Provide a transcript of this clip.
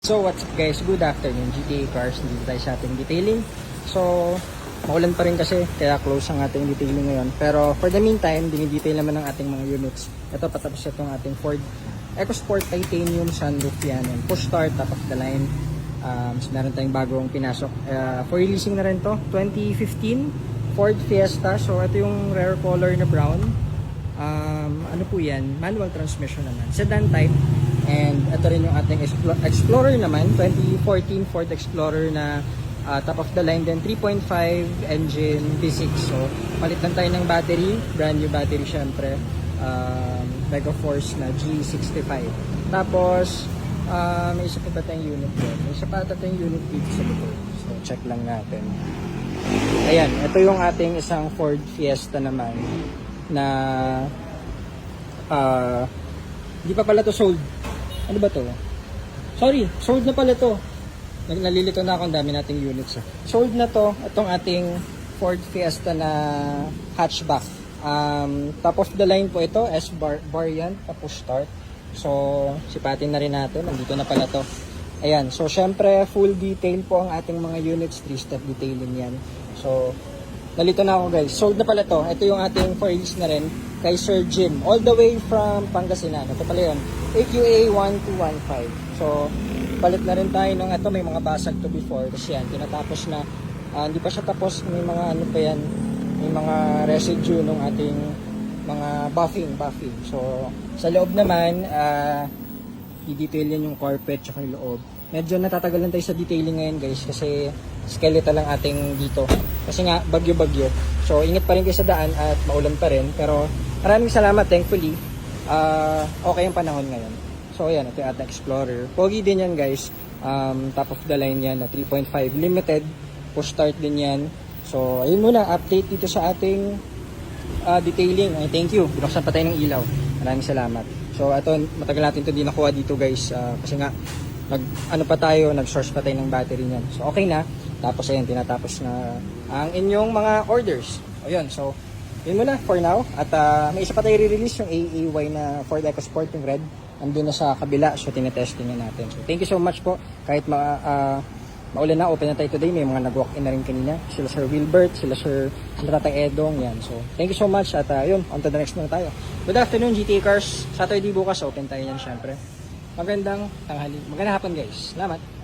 So what's up guys, good afternoon, GTA Cars, dito tayo sa ating detailing. So maulan pa rin kasi kaya close ang ating detailing ngayon. Pero for the meantime, dinidetail naman ang ating mga units. Ito patapos itong ating Ford EcoSport Titanium Sunroof yan. And push start, top of the line. So meron tayong bagong pinasok. For releasing na rin to, 2015 Ford Fiesta. So ito yung rare color na brown. Ano po yan, manual transmission naman, sedan type. And ito rin yung ating Explorer naman, 2014 Ford Explorer na top of the line din, 3.5 engine V6. So palit lang tayo ng battery, brand new battery syempre, Megaforce na G65. Tapos may isa pa ba tayong unit doon? May isa pa tayong unit dito sa likod. So check lang natin. Ayan, ito yung ating isang Ford Fiesta naman na hindi pa pala to sold. Ano ba to? Sorry, sold na pala to. Nalilito na ako, ang dami nating units. Sold na to, itong ating Ford Fiesta na hatchback. Top of the line po ito, S-variant, tapos start. So, sipatin na rin natin, nandito na pala to. Ayan, so syempre, full detail po ang ating mga units, 3-step detailing yan. So, nalito na ako guys, sold na pala to. Ito yung ating for release na rin kay Sir Jim, all the way from Pangasinan. Ito pala yun, AQA 1215. So, palit na rin tayo ng ito, may mga basag to before. Kasi yan, tinatapos na, hindi pa siya tapos, may mga ano pa yan, may mga residue ng ating mga buffing. So, sa loob naman, i-detail yan yung carpet tsaka yung loob. Medyo natatagalan tayo sa detailing ngayon guys kasi skeletal lang ating dito. Kasi nga bagyo-bagyo. So ingat pa rin kayo sa daan at maulan pa rin. Pero maraming salamat, thankfully. Okay ang panahon ngayon. So ayan, ito yung ating Explorer. Pogi din yan guys. Top of the line yan na 3.5 limited. Push start din yan. So ayun muna, update dito sa ating detailing. Ay, thank you. Binuksan pa tayo ng ilaw. Maraming salamat. So ito, matagal natin ito di nakuha dito guys. Kasi nga nag-source pa tayo ng battery niyan. So okay na. Tapos ayan, tinatapos na ang inyong mga orders. Ayun, so yun muna for now. At may isa pa tayo re-release yung AAY na Ford EcoSport yung red. Andun na sa kabila, so tinetesting na natin. So thank you so much po. Kahit maulan na, open na tayo today. May mga nag-walk-in na rin kanina. Sila Sir Wilbert, sila Tatang Edong. Yan. So thank you so much. At yun, on to the next na tayo. Good afternoon, GTA Cars. Saturday bukas, open tayo yan syempre. Magandang tanghali. Magandang hapon guys. Salamat.